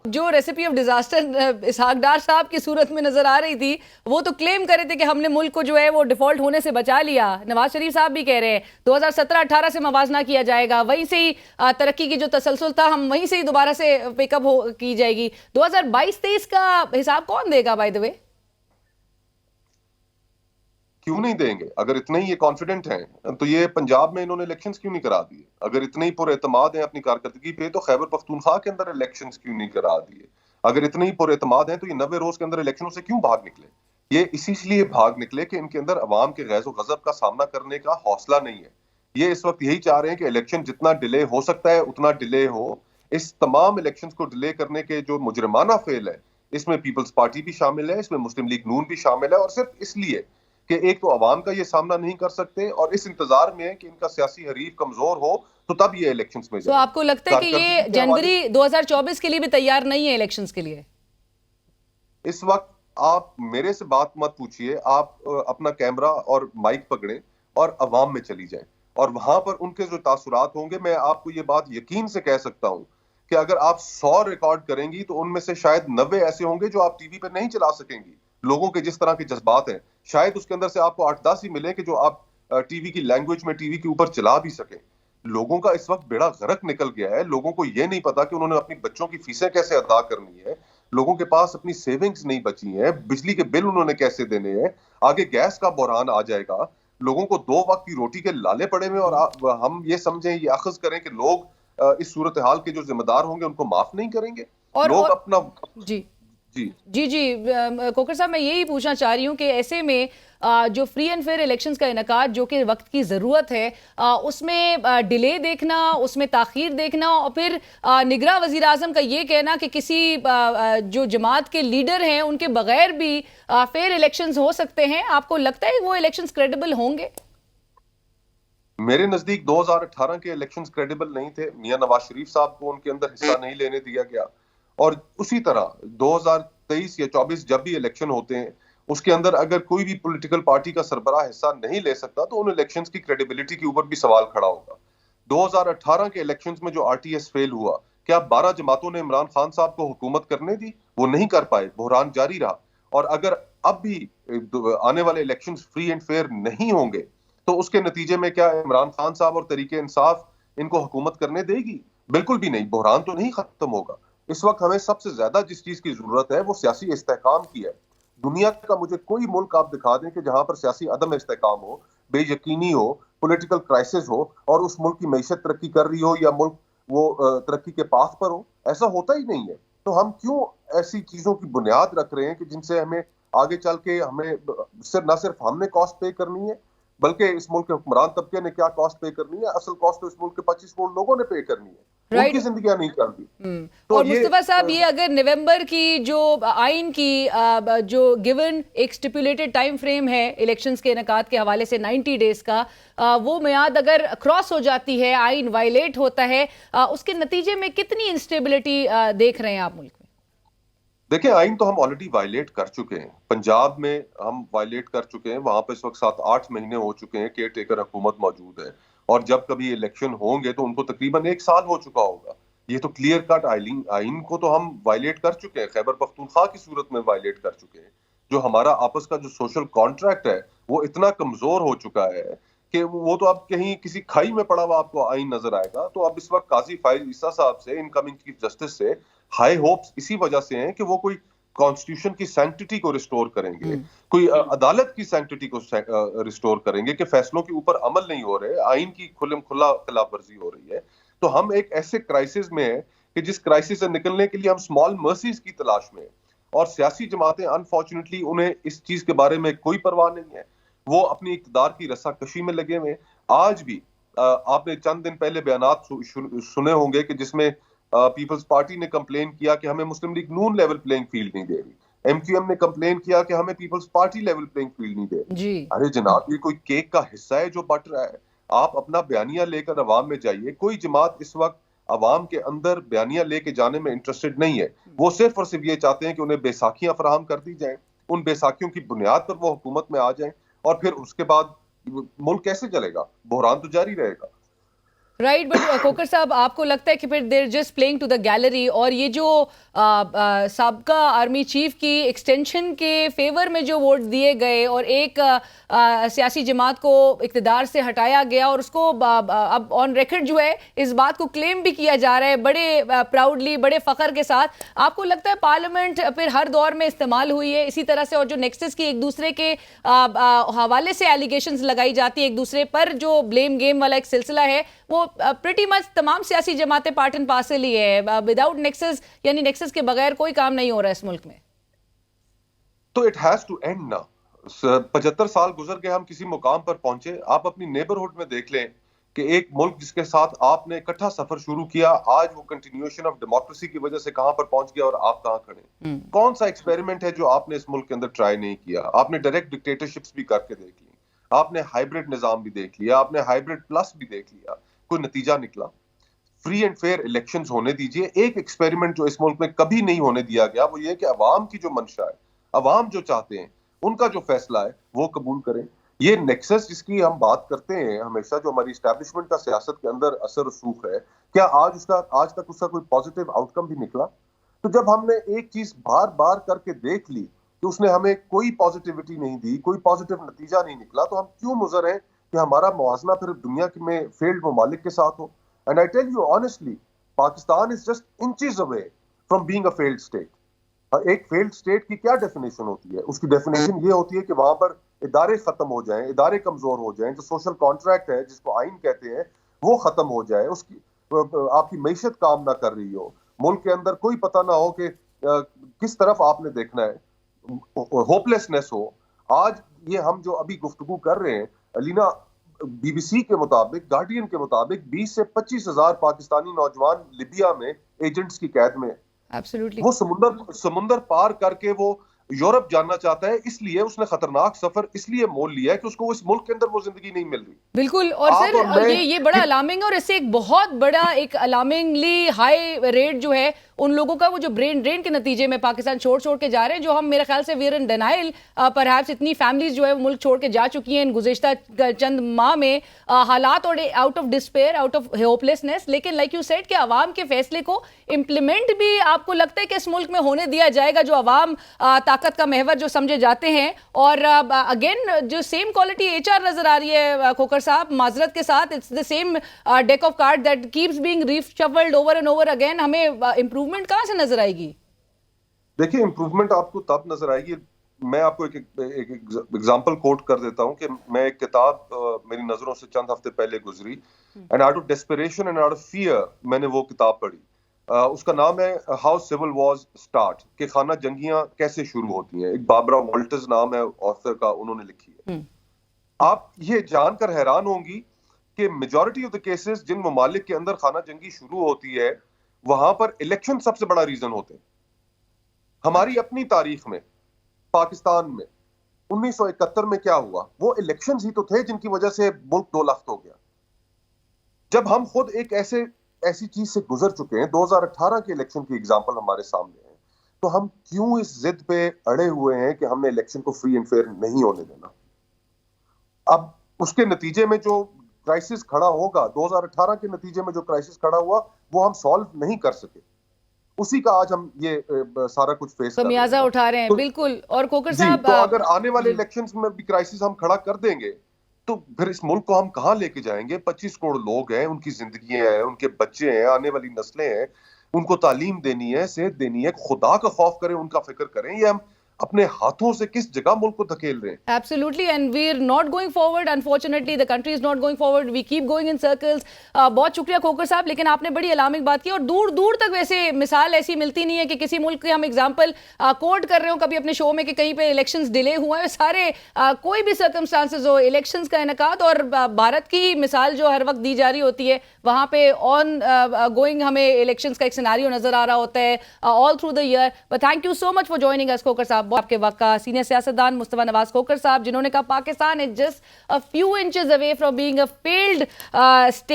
جو recipe of disaster Ishaq Dar صاحب کی صورت میں نظر آ رہی تھی، وہ تو کلیم کر رہے تھے کہ ہم نے ملک کو جو ہے وہ ڈیفالٹ ہونے سے بچا لیا. نواز شریف صاحب بھی کہہ رہے ہیں 2017-18 سے موازنہ کیا جائے گا، وہیں سے ہی ترقی کی جو تسلسل تھا ہم وہیں سے ہی دوبارہ سے پک اپ کی جائے گی. 2022-23 کا حساب کون دے گا بائی دی وے؟ کیوں نہیں دیں گے؟ اگر اتنے ہی یہ کانفیڈنٹ ہیں تو یہ پنجاب میں انہوں نے الیکشنز کیوں نہیں کرا دیے؟ اگر اتنے ہی پر اعتماد ہیں اپنی کارکردگی پہ تو خیبر پختونخوا کے اندر الیکشنز کیوں نہیں کرا دیے؟ اگر اتنے ہی پر اعتماد ہیں تو یہ 90 روز کے اندر الیکشنوں سے کیوں بھاگ نکلے؟ یہ اسی لیے بھاگ نکلے کہ ان کے اندر عوام کے غیظ و غضب کا سامنا کرنے کا حوصلہ نہیں ہے. یہ اس وقت یہی چاہ رہے ہیں کہ الیکشن جتنا ڈیلے ہو سکتا ہے اتنا ڈیلے ہو. اس تمام الیکشنز کو ڈیلے کرنے کے جو مجرمانہ فعل ہے اس میں پیپلز پارٹی بھی شامل ہے، اس میں مسلم لیگ نون بھی شامل ہے، اور صرف اس لیے کہ ایک تو عوام کا یہ سامنا نہیں کر سکتے اور اس انتظار میں کہ ان کا سیاسی حریف کمزور ہو تو تب یہ الیکشنز میں تو آپ کو لگتا ہے کہ یہ جنوری 2024 کے لیے بھی تیار نہیں ہے الیکشنز کے لیے؟ اس وقت آپ میرے سے بات مت پوچھئے، آپ اپنا کیمرہ اور مائک پکڑیں اور عوام میں چلی جائیں اور وہاں پر ان کے جو تاثرات ہوں گے، میں آپ کو یہ بات یقین سے کہہ سکتا ہوں کہ اگر آپ 100 ریکارڈ کریں گی تو ان میں سے شاید 90 ایسے ہوں گے جو آپ ٹی وی پہ نہیں چلا سکیں گی. لوگوں کے جس طرح کے جذبات ہیں شاید اس کے اندر سے آپ کو 8-10 ہی ملیں کہ جو آپ ٹی وی کی لینگویج میں ٹی وی کے اوپر چلا بھی سکیں. لوگوں کا اس وقت بیڑا غرق نکل گیا ہے. لوگوں کو یہ نہیں پتا کہ انہوں نے اپنی بچوں کی فیسیں کیسے ادا کرنی ہے. لوگوں کے پاس اپنی سیونگز نہیں بچی ہیں. بجلی کے بل انہوں نے کیسے دینے ہیں. آگے گیس کا بحران آ جائے گا. لوگوں کو 2 وقت کی روٹی کے لالے پڑے ہوئے اور ہم یہ سمجھیں، یہ اخذ کریں کہ لوگ اس صورتحال کے جو ذمہ دار ہوں گے ان کو معاف نہیں کریں گے. لوگ اپنا جی کوکر صاحب، میں یہی پوچھنا چاہ رہی ہوں کہ ایسے میں جو فری اینڈ فیئر الیکشنز کا انعقاد جو کہ وقت کی ضرورت ہے، اس میں ڈیلے دیکھنا، اس میں تاخیر دیکھنا، اور پھر نگراں وزیر اعظم کا یہ کہنا کہ کسی جو جماعت کے لیڈر ہیں ان کے بغیر بھی فیئر الیکشنز ہو سکتے ہیں، آپ کو لگتا ہے وہ الیکشنز کریڈیبل ہوں گے؟ میرے نزدیک 2018 کے الیکشنز کریڈیبل نہیں تھے. میاں نواز شریف صاحب کو ان کے اندر حصہ نہیں لینے دیا گیا، اور اسی طرح 2023 یا 24 جب بھی الیکشن ہوتے ہیں اس کے اندر اگر کوئی بھی پولیٹیکل پارٹی کا سربراہ حصہ نہیں لے سکتا تو ان الیکشنز کی کریڈیبلٹی کے اوپر بھی سوال کھڑا ہوگا. 2018 کے الیکشنز میں جو آر ٹی ایس فیل ہوا، کیا 12 جماعتوں نے عمران خان صاحب کو حکومت کرنے دی؟ وہ نہیں کر پائے. بحران جاری رہا. اور اگر اب بھی آنے والے الیکشنز فری اینڈ فیئر نہیں ہوں گے تو اس کے نتیجے میں کیا عمران خان صاحب اور تحریک انصاف ان کو حکومت کرنے دے گی؟ بالکل بھی نہیں. بحران تو نہیں ختم ہوگا. اس وقت ہمیں سب سے زیادہ جس چیز کی ضرورت ہے وہ سیاسی استحکام کی ہے. دنیا کا مجھے کوئی ملک آپ دکھا دیں کہ جہاں پر سیاسی عدم استحکام ہو، بے یقینی ہو، پولیٹیکل کرائسس ہو اور اس ملک کی معیشت ترقی کر رہی ہو یا ملک وہ ترقی کے پاس پر ہو. ایسا ہوتا ہی نہیں ہے. تو ہم کیوں ایسی چیزوں کی بنیاد رکھ رہے ہیں کہ جن سے ہمیں آگے چل کے ہمیں نہ صرف ہم نے کاسٹ پے کرنی ہے بلکہ اس ملک کے حکمران طبقے نے کیا کاسٹ پے کرنی ہے؟ اصل کاسٹ تو اس ملک کے 25 کروڑ لوگوں نے پے کرنی ہے. ان کی زندگیاں نہیں چلتی. اور مصطفیٰ صاحب، یہ اگر نومبر کی جو آئین کی جو گیون ایک سٹیپولیٹڈ ٹائم فریم ہے الیکشنز کے انعقاد کے حوالے سے 90 ڈیز کا، وہ میعاد اگر کراس ہو جاتی ہے، آئین وائلیٹ ہوتا ہے، اس کے نتیجے میں کتنی انسٹیبلٹی دیکھ رہے ہیں آپ ملک میں؟ دیکھیں، آئین تو ہم آلریڈی وائلیٹ کر چکے ہیں. پنجاب میں ہم وائلیٹ کر چکے ہیں. وہاں پہ اس وقت 7-8 مہینے ہو چکے ہیں کیئر ٹیکر حکومت موجود ہے، اور جب کبھی الیکشن ہوں گے تو ان کو تقریباً 1 سال ہو چکا ہوگا. یہ تو کلیئر کٹ آئین کو تو ہم وائلیٹ کر چکے ہیں. خیبر پختونخوا کی صورت میں وائلیٹ کر چکے ہیں. جو ہمارا آپس کا جو سوشل کانٹریکٹ ہے وہ اتنا کمزور ہو چکا ہے کہ وہ تو اب کہیں کسی کھائی میں پڑا ہوا آپ کو آئین نظر آئے گا. تو اب اس وقت قاضی فائز عیسیٰ صاحب سے، انکمنگ چیف جسٹس سے ہائی ہوپس اسی وجہ سے ہیں کہ وہ کوئی کانسٹیٹیوشن کی سینکٹیٹی کو ریسٹور کریں گے، کوئی عدالت کی سینکٹیٹی کو ریسٹور کریں گے کہ فیصلوں کے اوپر عمل نہیں ہو رہے، آئین کی کھلم کھلا خلاف ورزی ہو رہی ہے. تو ہم ایک ایسے کرائسس میں ہیں کہ جس کرائسس سے نکلنے کے لیے ہم سمال مرسیز کی تلاش میں ہیں، اور سیاسی جماعتیں انفارچونیٹلی انہیں اس چیز کے بارے میں کوئی پرواہ نہیں ہے. وہ اپنی اقتدار کی رسا کشی میں لگے ہوئے. آج بھی آپ نے چند دن پہلے بیانات سنے ہوں گے کہ جس میں پیپلز پارٹی نے کمپلین کیا کہ ہمیں Muslim League Noon level playing field نہیں دے رہی. ایم کیو ایم نے کمپلین کیا کہ ہمیں Peoples Party level playing field نہیں دے رہی. ارے جناب، یہ کوئی کیک کا حصہ ہے جو بٹ رہا ہے؟ آپ اپنا بیانیہ لے کر عوام میں جائیے. کوئی جماعت اس وقت عوام کے اندر بیانیہ لے کے جانے میں انٹرسٹڈ نہیں ہے. وہ صرف اور صرف یہ چاہتے ہیں کہ انہیں بیساکھیاں فراہم کر دی جائیں، ان بیساکھیوں کی بنیاد پر وہ حکومت میں آ جائیں، اور پھر اس کے بعد ملک کیسے چلے گا؟ بحران تو جاری رہے گا. رائٹ بٹ کوکر صاحب آپ کو لگتا ہے کہ پھر they're just playing to the gallery اور یہ جو سابقہ آرمی چیف کی ایکسٹینشن کے فیور میں جو ووٹ دیے گئے اور ایک سیاسی جماعت کو اقتدار سے ہٹایا گیا اور اس کو اب آن ریکارڈ جو ہے اس بات کو کلیم بھی کیا جا رہا ہے بڑے پراؤڈلی بڑے فخر کے ساتھ، آپ کو لگتا ہے پارلیمنٹ پھر ہر دور میں استعمال ہوئی ہے اسی طرح سے، اور جو نیکسس کی ایک دوسرے کے حوالے سے ایلیگیشنز لگائی جاتی ہے ایک دوسرے پر جو بلیم گیم والا ایک سلسلہ ہے وہ پریٹی مچ تمام سیاسی جماعتیں پارٹ اینڈ پارسل ہی ہے، وداؤٹ نیکسس یعنی نیکسس کے بغیر کوئی کام نہیں ہو رہا ہے اس ملک میں؟ تو اٹ ہیز ٹو اینڈ نا. 75 سال گزر کے ہم کسی مقام پر پہنچے. آپ اپنی نیبرہڈ میں دیکھ لیں کہ ایک ملک جس کے ساتھ آپ نے اکٹھا سفر شروع کیا، آج وہ کنٹینیوشن آف ڈیموکریسی کی وجہ سے کہاں پر پہنچ گیا اور آپ کہاں کھڑے. کون سا ایکسپیریمنٹ ہے جو آپ نے اس ملک کے اندر ٹرائی نہیں کیا؟ آپ نے ڈائریکٹ ڈکٹیٹرشپس بھی کر کے دیکھ لی، آپ نے ہائیبرڈ نظام بھی دیکھ لیا، آپ نے ہائیبرڈ پلس بھی دیکھ لیا، کوئی نتیجہ نکلا؟ فری اینڈ فیئر الیکشنز ہونے دیجئے. ایک ایکسپیریمنٹ جو اس ملک میں کبھی نہیں ہونے دیا گیا وہ یہ کہ عوام کی جو منشا ہے، عوام جو چاہتے ہیں، ان کا جو فیصلہ ہے وہ قبول کریں. یہ نیکسس جس کی ہم بات کرتے ہیں ہمیشہ، جو ہماری اسٹیبلشمنٹ کا سیاست کے اندر اثر رسوخ ہے، کیا آج تک اس کا کوئی پازیٹیو آؤٹ کم بھی نکلا؟ تو جب ہم نے ایک چیز بار بار کر کے دیکھ لی کہ اس نے ہمیں کوئی پازیٹیوٹی نہیں دی، کوئی پازیٹیو نتیجہ نہیں نکلا، تو ہم کیوں مضر ہیں کہ ہمارا موازنہ پھر دنیا میں فیلڈ ممالک کے ساتھ ہو؟ And I tell you honestly, Pakistan is just inches away from being a failed state. ایک فیلڈ اسٹیٹ کی کیا ڈیفینیشن ہوتی ہے؟ اس کی ڈیفینیشن یہ ہوتی ہے کہ وہاں پر ادارے ختم ہو جائیں، ادارے کمزور ہو جائیں، جو سوشل کانٹریکٹ ہے جس کو آئین کہتے ہیں وہ ختم ہو جائے، اس کی آپ کی معیشت کام نہ کر رہی ہو، ملک کے اندر کوئی پتہ نہ ہو کہ کس طرف آپ نے دیکھنا ہے، ہوپلیسنس ہو. آج یہ ہم جو ابھی گفتگو کر رہے ہیں علینا، بی بی سی کے مطابق، گارڈین کے مطابق 20 سے 25 ہزار پاکستانی نوجوان لیبیا میں ایجنٹس کی قید میں. وہ سمندر پار کر کے وہ یورپ جاننا چاہتا ہے، اس لیے اس نے خطرناک سفر اس لیے مول لیا ہے کہ اس کو اس ملک کے اندر وہ زندگی نہیں مل رہی. بالکل. اور سر یہ بڑا الارمنگ، اور اس سے ایک بہت بڑا ایک الارمنگلی ہائی ریٹ جو ہے ان لوگوں کا، وہ جو برین ڈرین کے نتیجے میں پاکستان چھوڑ کے جا رہے ہیں، جو ہم میرے خیال سے ویئر ان ڈینائل، پرہیپس اتنی فیملیز جو ہے وہ ملک چھوڑ کے جا چکی ہیں ان گزشتہ چند ماہ میں، حالات اور out of despair, out of hopelessness. لیکن لائک یو سیڈ کہ عوام کے فیصلے کو امپلیمنٹ بھی آپ کو لگتا ہے کہ اس ملک میں ہونے دیا جائے گا، جو عوام طاقت کا محور جو سمجھے جاتے ہیں؟ اور اگین جو سیم کوالٹی ایچ آر نظر آ رہی ہے کھوکر صاحب، معذرت کے ساتھ it's the same deck of card that keeps being reshuffled over and over again. ہمیں امپروومنٹ کہاں سے نظر آئے گی؟ دیکھیں امپروومنٹ آپ کو تب نظر آئے گی، میں آپ کو ایک ایگزامپل کوٹ کر دیتا ہوں کہ میں ایک کتاب میری نظروں سے چند ہفتے پہلے گزری، and out of desperation and out of fear میں نے وہ کتاب پڑھی. اس کا نام ہے ہاؤ سول وارز اسٹارٹ، کہ خانہ جنگیاں کیسے شروع ہوتی ہیں. ایک بابرا والٹرز نام ہے آتھر کا، انہوں نے لکھی ہے. آپ یہ جان کر حیران ہوں گی کہ میجورٹی آف دا کیسز جن ممالک کے اندر خانہ جنگی شروع ہوتی ہے وہاں پر الیکشن سب سے بڑا ریزن ہوتے ہیں. ہماری اپنی تاریخ میں پاکستان میں 1971 میں کیا ہوا؟ وہ الیکشنز ہی تو تھے جن کی وجہ سے ملک دو لخت ہو گیا. جب ہم خود ایک ایسی چیز سے گزر چکے ہیں، 2018 کے الیکشن کی ایگزامپل ہمارے سامنے ہے، تو ہم کیوں اس ضد پہ اڑے ہوئے ہیں کہ ہم نے الیکشن کو فری اینڈ فیئر نہیں ہونے دینا؟ اب اس کے نتیجے میں جو کرائسس کھڑا ہوگا، 2018 کے نتیجے میں جو کرائسس کھڑا ہوا وہ ہم سالو نہیں کر سکے، اسی کا آج ہم یہ سارا کچھ فیس کر رہے ہیں، خمیازہ اٹھا رہے ہیں. بالکل. اور کوکر صاحب تو اگر آنے والے الیکشنز میں بھی کرائسس ہم کھڑا کر دیں گے تو پھر اس ملک کو ہم کہاں لے کے جائیں گے؟ 25 کروڑ لوگ ہیں، ان کی زندگیاں ہیں، ان کے بچے ہیں، آنے والی نسلیں ہیں، ان کو تعلیم دینی ہے، صحت دینی ہے. خدا کا خوف کریں، ان کا فکر کریں. یہ ہم اپنے ہاتھوں سے کس جگہ ملک کو دھکیل رہے ہیں؟ Absolutely, and we are not going forward. Unfortunately, the country is not going forward. We keep going in circles. بہت شکریہ کھوکر صاحب، لیکن آپ نے بڑی الارمنگ بات کی، اور دور دور تک ویسے مثال ایسی ملتی نہیں ہے کہ کسی ملک کے ہم اگزامپل کوٹ کر رہے ہوں کبھی اپنے شو میں کہ کہیں پہ الیکشنز ڈیلے ہوئے ہیں. سارے کوئی بھی سرکمسٹانسز ہو، الیکشنز کا انعقاد، اور بھارت کی مثال جو ہر وقت دی جا رہی ہوتی ہے، وہاں پہ آن گوئنگ ہمیں الیکشنز کا ایک سیناریو نظر آ رہا ہوتا ہے all through the year. But thank you so much for joining us Khokhar صاحب. آپ کے وقت کا سینئر سیاستدان مصطفیٰ نواز کھوکر صاحب، جنہوں نے کہا Pakistan is just a few inches away from being a failed state.